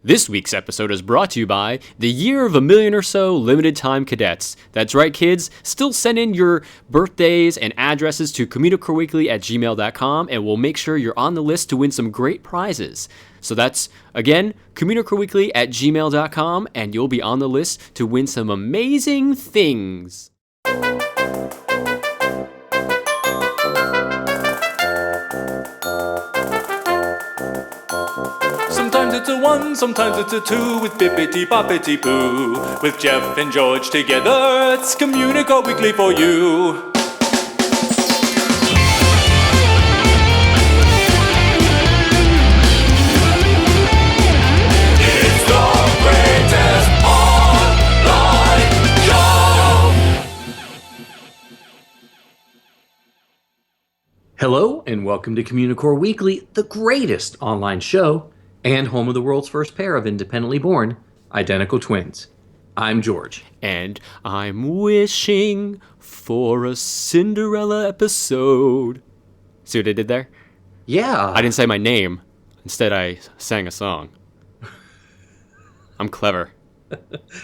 This week's episode is brought to you by the Year of a Million or So Limited Time Cadets. That's right, kids. Still send in your birthdays and addresses to communicoreweekly@gmail.com, and we'll make sure you're on the list to win some great prizes. So that's, again, communicoreweekly@gmail.com, and you'll be on the list to win some amazing things. Sometimes it's a one, sometimes it's a two, with bibbidi boppity boo. With Jeff and George together, it's Communicore Weekly for you. It's the greatest online show! Hello, and welcome to Communicore Weekly, the greatest online show and home of the world's first pair of independently born identical twins. I'm George. And I'm wishing for a Cinderella episode. See what I did there? Yeah. I didn't say my name. Instead, I sang a song. I'm clever.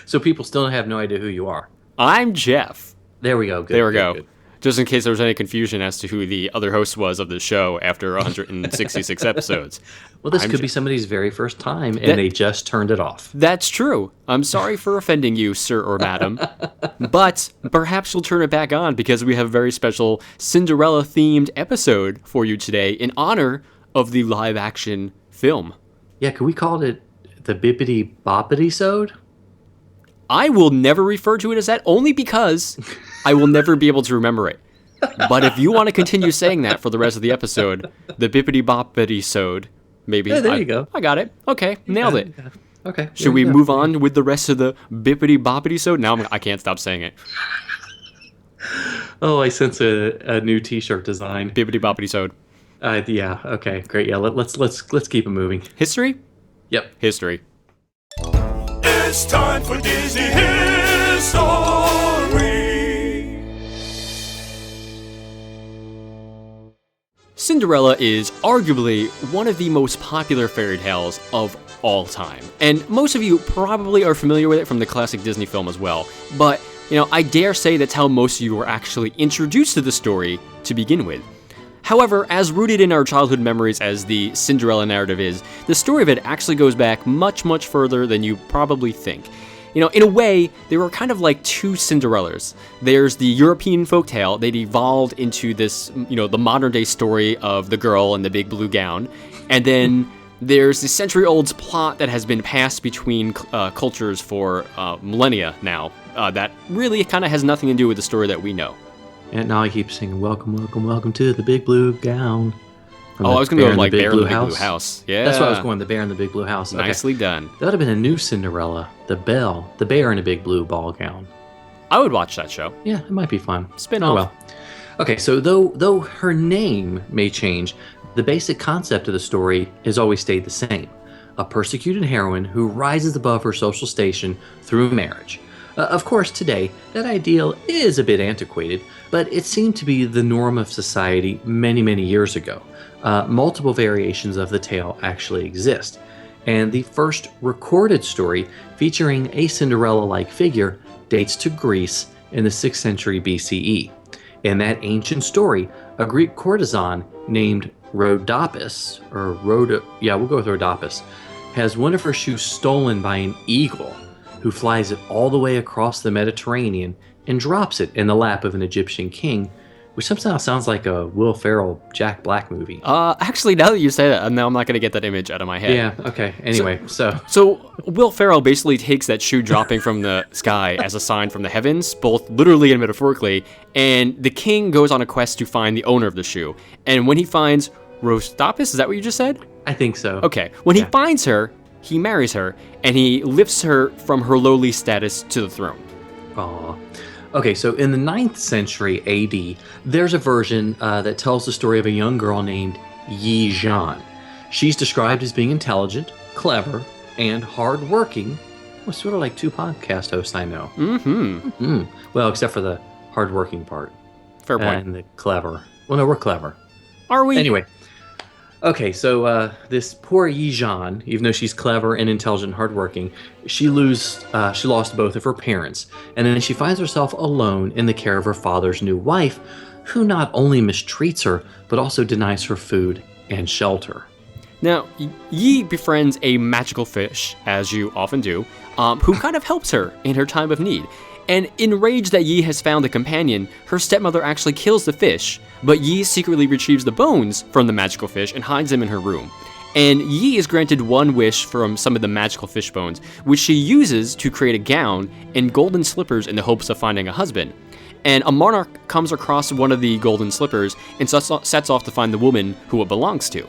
So people still have no idea who you are. I'm Jeff. There we go. Good, There we good, go. good. Just in case there was any confusion as to who the other host was of the show after 166 episodes. Well, this I'm could be somebody's very first time, and That- they just turned it off. That's true. I'm sorry for offending you, sir or madam. But perhaps you'll turn it back on because we have a very special Cinderella-themed episode for you today in honor of the live-action film. Yeah, could we call it the bibbidi bopisode? I will never refer to it as that only because I will never be able to remember it. But if you want to continue saying that for the rest of the episode, the bibbidi boppity-sode, maybe. Yeah, there you go. I got it. Okay, nailed it. Okay. Should we move on with the rest of the bibbidi boppity-sode? Now I can't stop saying it. Oh, I sense a new T-shirt design. Bibbidi boppity-sode. Yeah. Okay. Great. Yeah. Let's keep it moving. History? Yep. History. It's time for Disney History! Cinderella is arguably one of the most popular fairy tales of all time. And most of you probably are familiar with it from the classic Disney film as well. But, I dare say that's how most of you were actually introduced to the story to begin with. However, as rooted in our childhood memories as the Cinderella narrative is, the story of it actually goes back much, much further than you probably think. In a way, they were kind of like two Cinderellas. There's the European folktale that evolved into this, the modern day story of the girl in the big blue gown. And then there's the century-old plot that has been passed between cultures for millennia now that really kind of has nothing to do with the story that we know. And now I keep singing, welcome, welcome, welcome to the big blue gown. Oh, I was going to go like Bear in the Big Blue House. Yeah. That's what I was going, the Bear in the Big Blue House. Okay. Nicely done. That would have been a new Cinderella, the Bear in a big blue ball gown. I would watch that show. Yeah, it might be fun. Spin-off. Oh, well. Okay, so though her name may change, the basic concept of the story has always stayed the same. A persecuted heroine who rises above her social station through marriage. Of course, today, that ideal is a bit antiquated, but it seemed to be the norm of society many, many years ago. Multiple variations of the tale actually exist, and the first recorded story featuring a Cinderella-like figure dates to Greece in the 6th century BCE. In that ancient story, a Greek courtesan named Rhodopis, we'll go with Rhodopis, has one of her shoes stolen by an eagle who flies it all the way across the Mediterranean and drops it in the lap of an Egyptian king, which somehow sounds like a Will Ferrell, Jack Black movie. Actually, now that you say that, now I'm not going to get that image out of my head. Yeah, okay. Anyway, So Will Ferrell basically takes that shoe dropping from the sky as a sign from the heavens, both literally and metaphorically, and the king goes on a quest to find the owner of the shoe. And when he finds Rostopis, is that what you just said? I think so. Okay. When he finds her, he marries her, and he lifts her from her lowly status to the throne. Aw. Okay, so in the 9th century AD, there's a version that tells the story of a young girl named Yi Zhan. She's described as being intelligent, clever, and hardworking. Well, sort of like two podcast hosts I know. Mm-hmm. Well, except for the hardworking part. Fair point. And the clever. Well, no, we're clever. Are we? Anyway. Okay, so this poor Yi Zhan, even though she's clever and intelligent and hardworking, she lost both of her parents, and then she finds herself alone in the care of her father's new wife, who not only mistreats her, but also denies her food and shelter. Now, Yi befriends a magical fish, as you often do, who kind of helps her in her time of need. And enraged that Yi has found a companion, her stepmother actually kills the fish, but Yi secretly retrieves the bones from the magical fish and hides them in her room. And Yi is granted one wish from some of the magical fish bones, which she uses to create a gown and golden slippers in the hopes of finding a husband. And a monarch comes across one of the golden slippers and sets off to find the woman who it belongs to.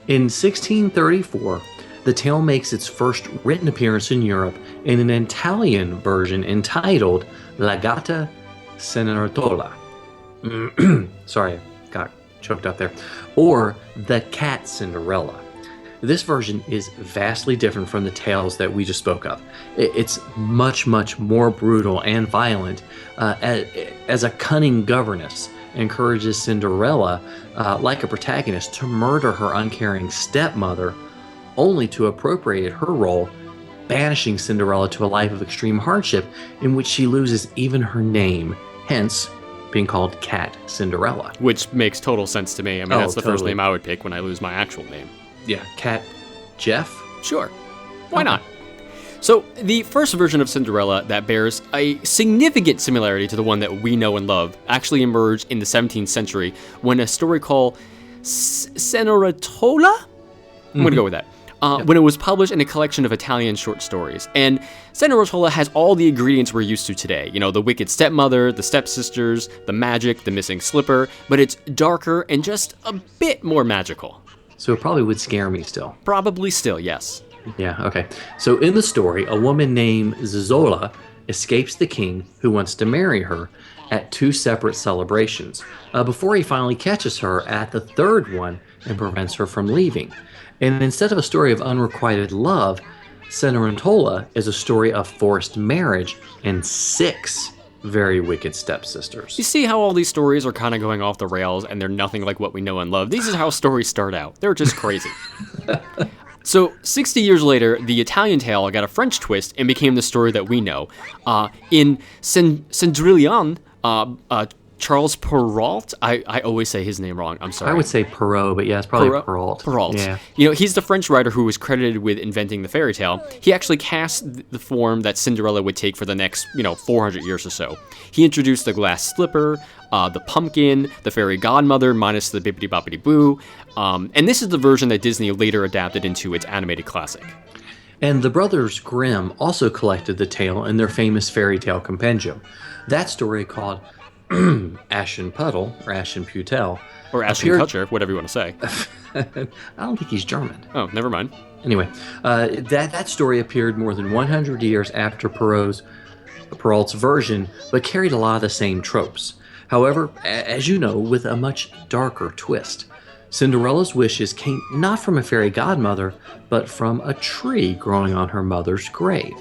In 1634, the tale makes its first written appearance in Europe in an Italian version entitled La Gatta Cenerentola. Sorry, I got choked up there. Or The Cat Cinderella. This version is vastly different from the tales that we just spoke of. It's much, much more brutal and violent, as a cunning governess encourages Cinderella, like a protagonist, to murder her uncaring stepmother, only to appropriate her role, banishing Cinderella to a life of extreme hardship in which she loses even her name, hence being called Cat Cinderella. Which makes total sense to me. I mean, that's the first totally. name I would pick when I lose my actual name. Yeah, Cat Jeff? Sure. Why not? So, the first version of Cinderella that bears a significant similarity to the one that we know and love actually emerged in the 17th century when a story called Cenerentola? I'm going to go with that. When it was published in a collection of Italian short stories. And Cenerentola has all the ingredients we're used to today. You know, the wicked stepmother, the stepsisters, the magic, the missing slipper, but it's darker and just a bit more magical. So it probably would scare me still. Probably still, yes. Yeah, okay. So in the story, a woman named Zozola escapes the king who wants to marry her at two separate celebrations, before he finally catches her at the third one and prevents her from leaving. And instead of a story of unrequited love, Cenerentola is a story of forced marriage and 6 very wicked stepsisters. You see how all these stories are kind of going off the rails and they're nothing like what we know and love. These is how stories start out. They're just crazy. So, 60 years later, the Italian tale got a French twist and became the story that we know. In Cinderella, Charles Perrault, I always say his name wrong, I'm sorry. I would say Perrault, but yeah, it's probably Perrault. Perrault. Yeah. You know, he's the French writer who was credited with inventing the fairy tale. He actually cast the form that Cinderella would take for the next, 400 years or so. He introduced the glass slipper, the pumpkin, the fairy godmother minus the bibbidi boppidi boo, and this is the version that Disney later adapted into its animated classic. And the brothers Grimm also collected the tale in their famous fairy tale compendium. That story, called Aschenputtel, or Aschenputtel. Or Aschenputtel, whatever you want to say. I don't think he's German. Oh, never mind. Anyway, that story appeared more than 100 years after Perrault's version, but carried a lot of the same tropes. However, as you know, with a much darker twist. Cinderella's wishes came not from a fairy godmother, but from a tree growing on her mother's grave.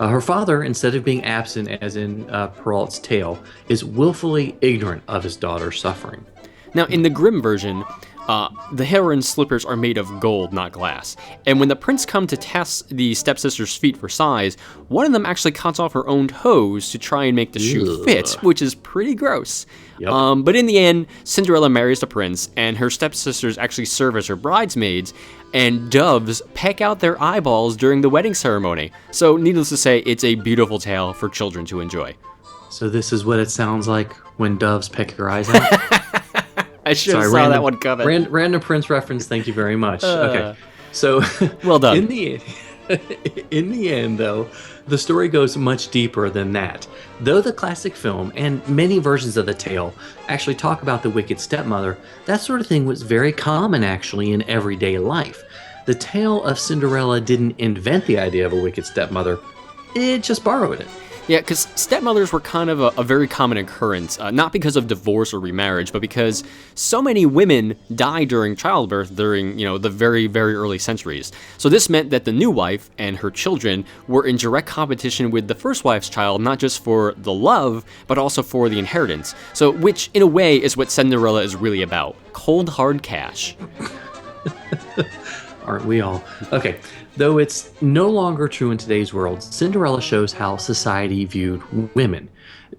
Her father, instead of being absent as in Perrault's tale, is willfully ignorant of his daughter's suffering. Now, in the Grimm version, the heroine's slippers are made of gold, not glass. And when the prince come to test the stepsister's feet for size, one of them actually cuts off her own toes to try and make the shoe fit, which is pretty gross. Yep. But in the end, Cinderella marries the prince, and her stepsisters actually serve as her bridesmaids, and doves peck out their eyeballs during the wedding ceremony. So, needless to say, it's a beautiful tale for children to enjoy. So this is what it sounds like when doves peck your eyes out? I should have saw that one coming. Random Prince reference, thank you very much. Okay, so well done. In the end, though, the story goes much deeper than that. Though the classic film and many versions of the tale actually talk about the wicked stepmother, that sort of thing was very common actually in everyday life. The tale of Cinderella didn't invent the idea of a wicked stepmother, it just borrowed it. Yeah, because stepmothers were kind of a very common occurrence, not because of divorce or remarriage, but because so many women died during childbirth during, the very, very early centuries. So this meant that the new wife and her children were in direct competition with the first wife's child, not just for the love, but also for the inheritance. So, which, in a way, is what Cinderella is really about. Cold, hard cash. Aren't we all? Okay, though it's no longer true in today's world, Cinderella shows how society viewed women,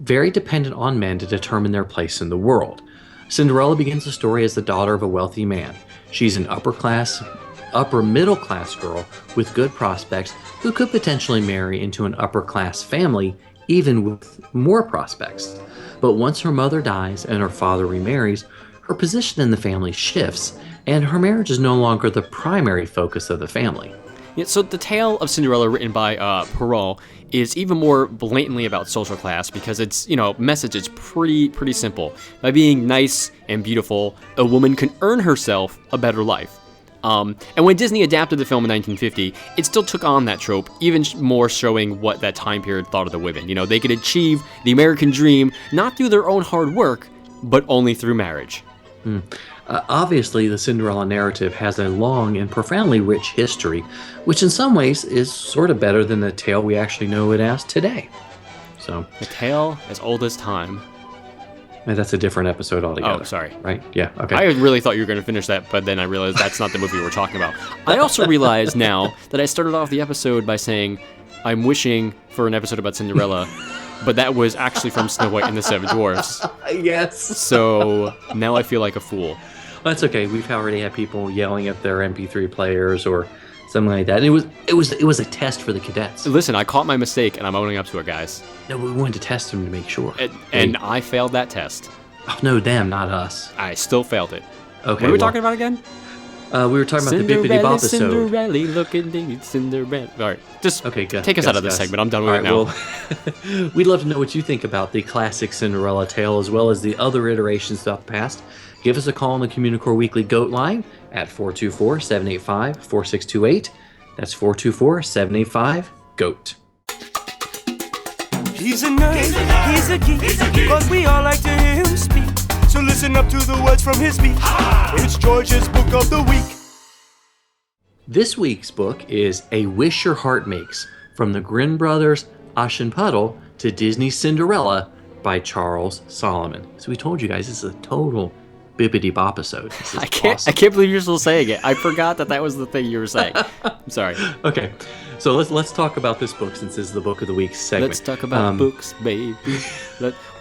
very dependent on men to determine their place in the world. Cinderella begins the story as the daughter of a wealthy man. She's an upper middle class girl with good prospects who could potentially marry into an upper class family, even with more prospects. But once her mother dies and her father remarries, her position in the family shifts, and her marriage is no longer the primary focus of the family. Yeah, so the tale of Cinderella, written by Perrault, is even more blatantly about social class because its message is pretty simple. By being nice and beautiful, a woman can earn herself a better life. And when Disney adapted the film in 1950, it still took on that trope, even more showing what that time period thought of the women. They could achieve the American dream not through their own hard work, but only through marriage. Obviously, the Cinderella narrative has a long and profoundly rich history, which in some ways is sort of better than the tale we actually know it as today. So, a tale as old as time. And that's a different episode altogether. Oh, sorry. Right? Yeah, okay. I really thought you were going to finish that, but then I realized that's not the movie we're talking about. I also realize now that I started off the episode by saying I'm wishing for an episode about Cinderella, but that was actually from Snow White and the Seven Dwarfs. Yes. So now I feel like a fool. Well, that's okay. We've already had people yelling at their MP3 players or something like that. And it was a test for the cadets. Listen, I caught my mistake, and I'm owning up to it, guys. No, we wanted to test them to make sure. And I failed that test. Oh, no, them, not us. I still failed it. Okay. What are we talking about again? We were talking about the bibbidi bopisode. Cinderella, looking dingy, Cinderella. All right, just take us out of this segment. I'm done with it now. Well, we'd love to know what you think about the classic Cinderella tale as well as the other iterations throughout the past. Give us a call on the Communicore Weekly GOAT line at 424-785-4628. That's 424-785-GOAT. He's a nerd, he's a geek, but we all like to hear him speak. So listen up to the words from his speech. It's George's Book of the Week. This week's book is A Wish Your Heart Makes, from the Grimm brothers' Aschenputtel to Disney's Cinderella by Charles Solomon. So we told you guys, this is a total bibbidi bopisode. I can't believe you're still saying it. I forgot that was the thing you were saying. I'm sorry. Okay, so let's talk about this book since this is the Book of the Week segment. Let's talk about books, baby.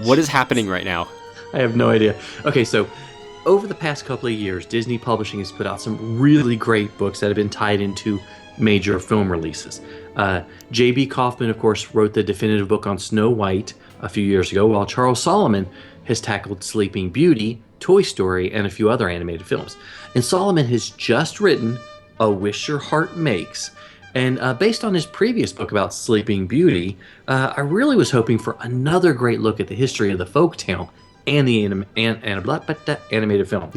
What is happening right now? I have no idea. Okay, so over the past couple of years, Disney Publishing has put out some really great books that have been tied into major film releases. J.B. Kaufman, of course, wrote the definitive book on Snow White a few years ago, while Charles Solomon has tackled Sleeping Beauty, Toy Story, and a few other animated films. And Solomon has just written A Wish Your Heart Makes. And based on his previous book about Sleeping Beauty, I really was hoping for another great look at the history of the folktale and the animated film.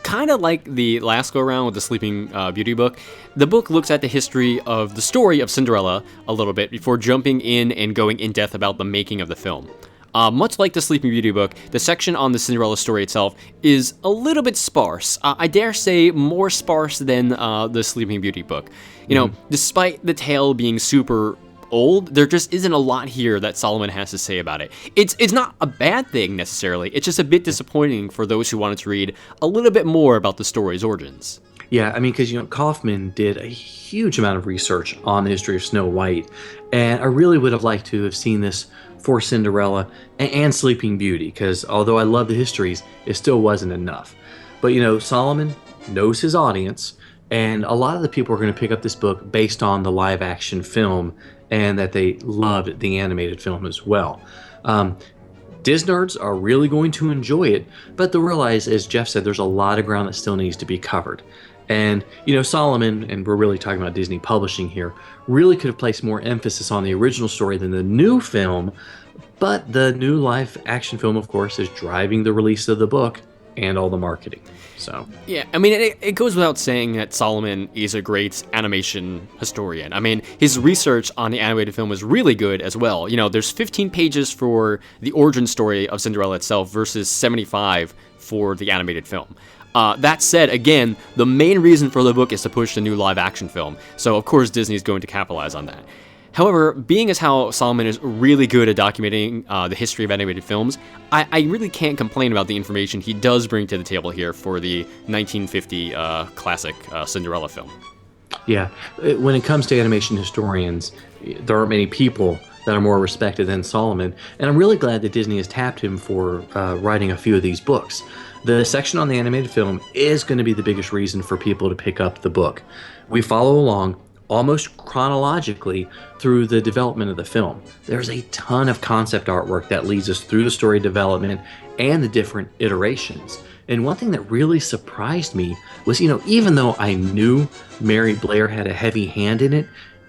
Kind of like the last go-around with the Sleeping Beauty book, the book looks at the history of the story of Cinderella a little bit before jumping in and going in-depth about the making of the film. Much like the Sleeping Beauty book, the section on the Cinderella story itself is a little bit sparse. I dare say more sparse than the Sleeping Beauty book. Despite the tale being super old, there just isn't a lot here that Solomon has to say about it. It's not a bad thing necessarily. It's just a bit disappointing for those who wanted to read a little bit more about the story's origins. Yeah, I mean, because Kaufman did a huge amount of research on the history of Snow White, and I really would have liked to have seen this for Cinderella and Sleeping Beauty, because although I love the histories, it still wasn't enough. But Solomon knows his audience, and a lot of the people are going to pick up this book based on the live action film, and that they loved the animated film as well. Disnerds are really going to enjoy it, but they'll realize, as Jeff said, there's a lot of ground that still needs to be covered. And, Solomon, and we're really talking about Disney Publishing here, really could have placed more emphasis on the original story than the new film, but the new live action film, of course, is driving the release of the book and all the marketing. So yeah, I mean, it goes without saying that Solomon is a great animation historian. I mean, his research on the animated film was really good as well. There's 15 pages for the origin story of Cinderella itself versus 75 for the animated film. That said, again, the main reason for the book is to push the new live-action film, so of course Disney's going to capitalize on that. However, being as how Solomon is really good at documenting the history of animated films, I really can't complain about the information he does bring to the table here for the 1950 classic Cinderella film. Yeah, when it comes to animation historians, there aren't many people that are more respected than Solomon, and I'm really glad that Disney has tapped him for writing a few of these books. The section on the animated film is going to be the biggest reason for people to pick up the book. We follow along almost chronologically through the development of the film. There's a ton of concept artwork that leads us through the story development and the different iterations. And one thing that really surprised me was, even though I knew Mary Blair had a heavy hand in it,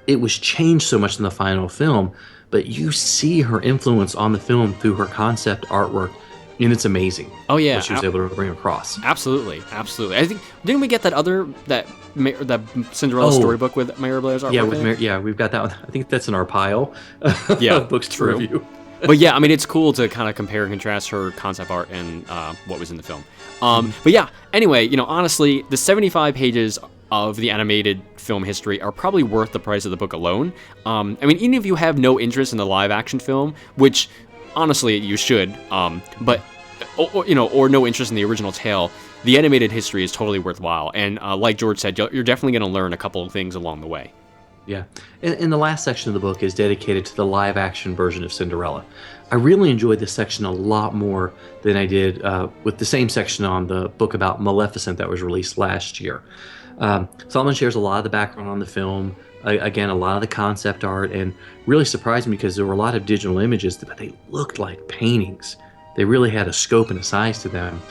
it was changed so much in the final film, but you see her influence on the film through her concept artwork, and it's amazing. Oh yeah, what she was able to bring across. Absolutely. I think didn't we get that Cinderella storybook with Mary Blair's artwork? Yeah, we've got that one. I think that's in our pile of books to review. But yeah, I mean, it's cool to kind of compare and contrast her concept art and what was in the film. But yeah, anyway, honestly, the 75 pages of the animated film history are probably worth the price of the book alone. I mean, even if you have no interest in the live action film, which honestly you should, but or no interest in the original tale, the animated history is totally worthwhile. And like George said, you're definitely going to learn a couple of things along the way. Yeah, and the last section of the book is dedicated to the live-action version of Cinderella. I really enjoyed this section a lot more than I did with the same section on the book about Maleficent that was released last year. Solomon shares a lot of the background on the film, again, a lot of the concept art, and really surprised me because there were a lot of digital images, but they looked like paintings. They really had a scope and a size to them.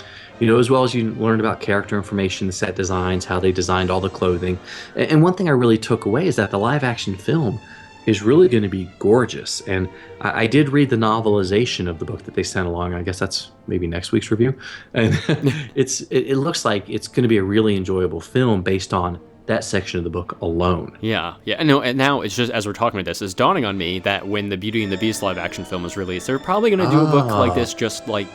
As well as you learned about character information, the set designs, how they designed all the clothing. And one thing I really took away is that the live action film is really going to be gorgeous. And I did read the novelization of the book that they sent along. I guess that's maybe next week's review. And it looks like it's going to be a really enjoyable film based on that section of the book alone. Yeah. And now it's just, as we're talking about this, it's dawning on me that when the Beauty and the Beast live action film is released, they're probably going to do a book like this just like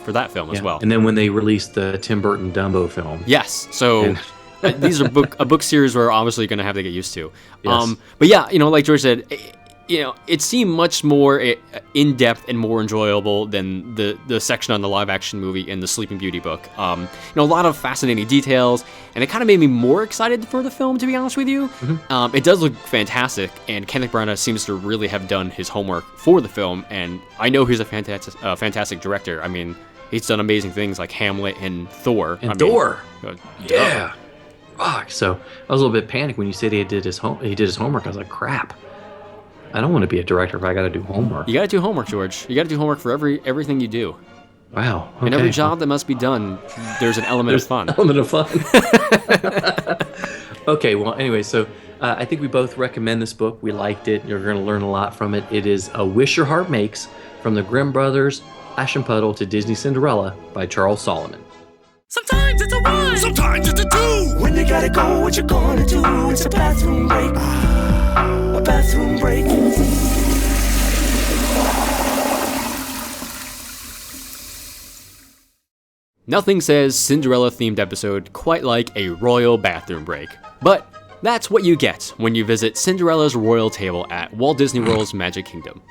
for that film as well. And then when they released the Tim Burton Dumbo film. Yes. So these are a book series we're obviously going to have to get used to. Yes. But yeah, like George said, it seemed much more in-depth and more enjoyable than the section on the live-action movie in the Sleeping Beauty book. A lot of fascinating details, and it kind of made me more excited for the film, to be honest with you. Mm-hmm. It does look fantastic, and Kenneth Branagh seems to really have done his homework for the film, and I know he's a fantastic director. I mean, he's done amazing things like Hamlet and Thor. Yeah. Fuck. So I was a little bit panicked when you said he did his homework. I was like, crap. I don't want to be a director if I got to do homework. You got to do homework, George. You got to do homework for everything you do. Wow. Okay. And every job that must be done, there's an element of fun. Okay, well, anyway, so I think we both recommend this book. We liked it. You're going to learn a lot from it. It is A Wish Your Heart Makes, from the Grimm brothers, Aschenputtel to Disney Cinderella by Charles Solomon. Sometimes it's a 1, sometimes it's a 2. When you gotta go, what you gonna do? It's a bathroom break. A bathroom break. Nothing says Cinderella-themed episode quite like a royal bathroom break. But that's what you get when you visit Cinderella's royal table at Walt Disney World's Magic Kingdom.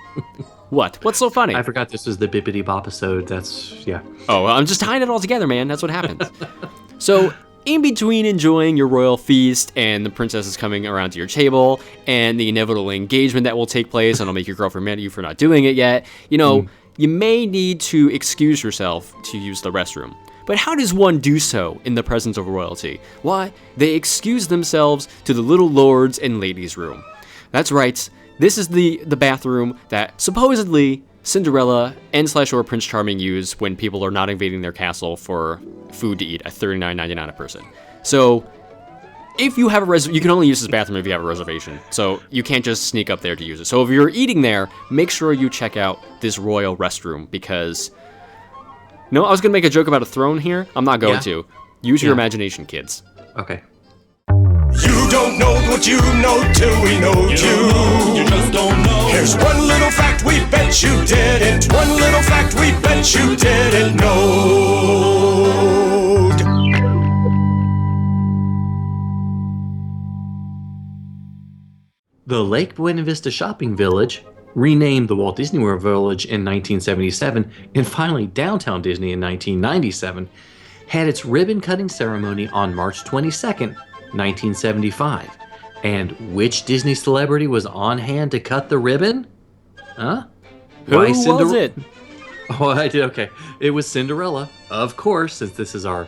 What? What's so funny? I forgot this was the bibbidi bopisode. That's, yeah. Oh, well, I'm just tying it all together, man. That's what happens. So, in between enjoying your royal feast and the princesses coming around to your table and the inevitable engagement that will take place and it'll make your girlfriend mad at you for not doing it yet, you may need to excuse yourself to use the restroom. But how does one do so in the presence of royalty? Why, they excuse themselves to the little lords and ladies' room. That's right. This is the bathroom that supposedly Cinderella and/or Prince Charming use when people are not invading their castle for food to eat at $39.99 a person. So if you have you can only use this bathroom if you have a reservation. So you can't just sneak up there to use it. So if you're eating there, make sure you check out this royal restroom because... No, I was going to make a joke about a throne here. I'm not going to. Use your imagination, kids. Okay. You don't know what you know till we know you. You just don't know. Here's one little fact we bet you didn't. One little fact we bet you didn't know. The Lake Buena Vista Shopping Village, renamed the Walt Disney World Village in 1977, and finally Downtown Disney in 1997, had its ribbon-cutting ceremony on March 22nd, 1975. And which Disney celebrity was on hand to cut the ribbon? Huh? Who was it? Oh, I did. Okay. It was Cinderella, of course, since this is our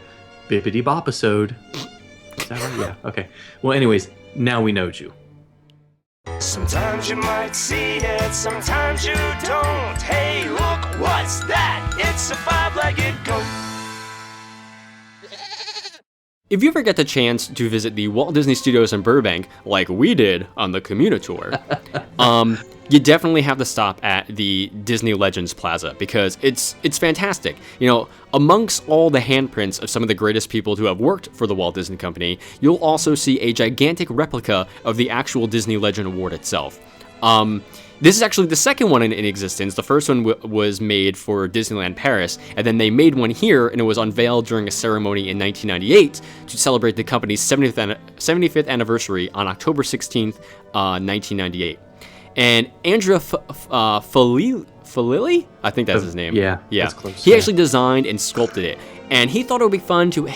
bibbidi bopisode. Is that right? Yeah. Okay. Well, anyways, now we know you. Sometimes you might see it, sometimes you don't. Hey, look, what's that? It's a five-legged goat. If you ever get the chance to visit the Walt Disney Studios in Burbank, like we did on the Communicore, you definitely have to stop at the Disney Legends Plaza because it's fantastic. You know, amongst all the handprints of some of the greatest people who have worked for the Walt Disney Company, you'll also see a gigantic replica of the actual Disney Legend Award itself. This is actually the second one in existence. The first one was made for Disneyland Paris, and then they made one here, and it was unveiled during a ceremony in 1998 to celebrate the company's 75th anniversary on October 16th, 1998. And Andrea Falili? I think that's his name. Yeah. That's close. He actually designed and sculpted it, and he thought it would be fun to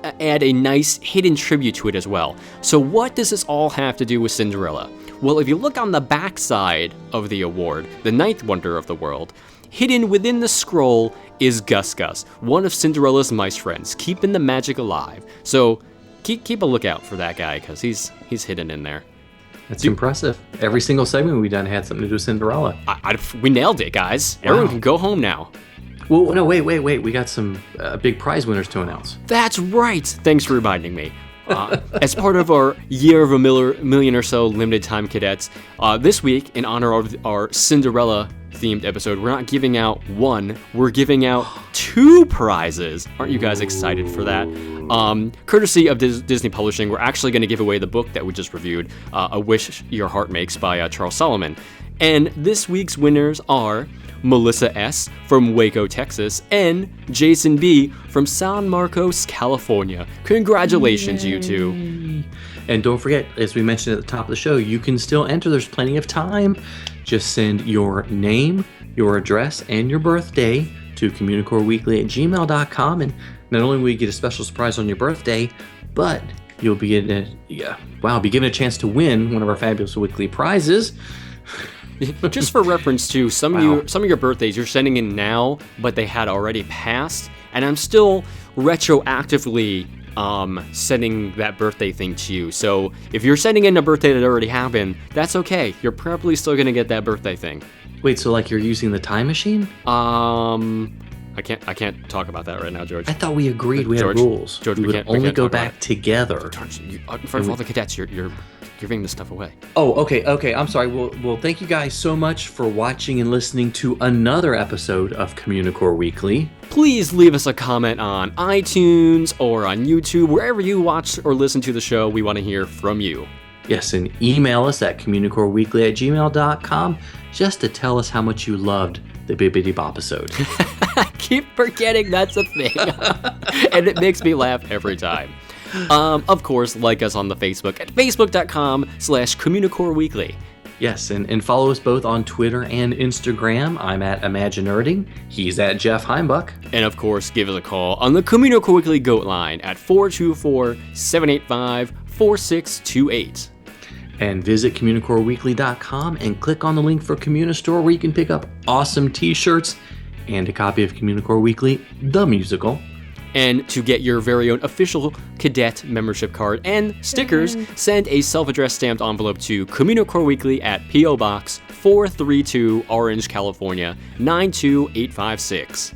add a nice hidden tribute to it as well. So what does this all have to do with Cinderella? Well, if you look on the back side of the award, the ninth wonder of the world, hidden within the scroll is Gus Gus, one of Cinderella's mice friends, keeping the magic alive. So keep a lookout for that guy, because he's hidden in there. That's impressive. Every single segment we've done had something to do with Cinderella. We nailed it, guys. Wow. Everyone can go home now. Well, no, wait. We got some big prize winners to announce. That's right. Thanks for reminding me. As part of our Year of a Million or So limited time cadets, this week, in honor of our Cinderella themed episode, we're not giving out one, we're giving out 2 prizes. Aren't you guys excited for that? Courtesy of Disney Publishing, we're actually going to give away the book that we just reviewed, A Wish Your Heart Makes by Charles Solomon. And this week's winners are Melissa S. from Waco, Texas, and Jason B. from San Marcos, California. Congratulations, you two. And don't forget, as we mentioned at the top of the show, you can still enter. There's plenty of time. Just send your name, your address, and your birthday to communicoreweekly@gmail.com. And not only will you get a special surprise on your birthday, but you'll be given a chance to win one of our fabulous weekly prizes. Just for reference to some of your birthdays you're sending in now, but they had already passed, and I'm still retroactively sending that birthday thing to you. So if you're sending in a birthday that already happened, that's okay. You're probably still gonna get that birthday thing. Wait, so like you're using the time machine? I can't talk about that right now, George. I thought we agreed we had rules. George, we would only go back together. George, in front of all the cadets, you're giving this stuff away. Oh, okay. I'm sorry. Well, thank you guys so much for watching and listening to another episode of Communicore Weekly. Please leave us a comment on iTunes or on YouTube, wherever you watch or listen to the show. We want to hear from you. Yes, and email us at communicoreweekly@gmail.com just to tell us how much you loved the bibbidi bopisode. Keep forgetting that's a thing. And it makes me laugh every time. Of course, like us on the Facebook at facebook.com/Communicore Weekly. Yes, and follow us both on Twitter and Instagram. I'm at Imaginerding. He's at Jeff Heimbuck. And of course, give us a call on the Communicore Weekly Goat line at 424-785-4628. And visit CommunicoreWeekly.com and click on the link for Communistore, where you can pick up awesome t-shirts and a copy of Communicore Weekly, the musical. And to get your very own official cadet membership card and stickers, send a self-addressed stamped envelope to Communicore Weekly at P.O. Box 432, Orange, California, 92856.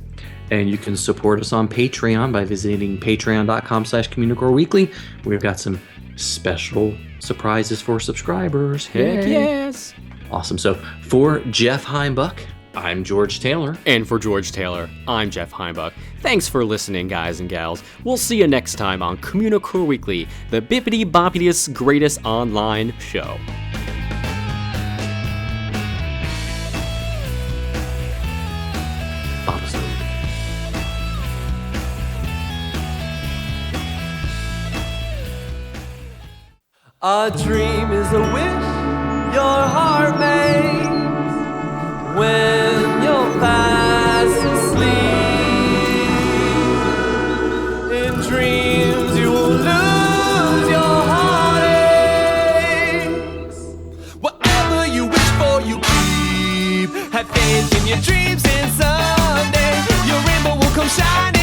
And you can support us on Patreon by visiting patreon.com/Communicore Weekly. We've got some special surprises for subscribers. Heck yes! Awesome. So for Jeff Heimbuck, I'm George Taylor. And for George Taylor, I'm Jeff Heimbuck. Thanks for listening, guys and gals. We'll see you next time on Communicore Weekly, the bippity boppiest greatest online show. A dream is a wish your heart makes when you're fast asleep. In dreams you will lose your heartaches. Whatever you wish for, you keep. Have faith in your dreams, and someday your rainbow will come shining.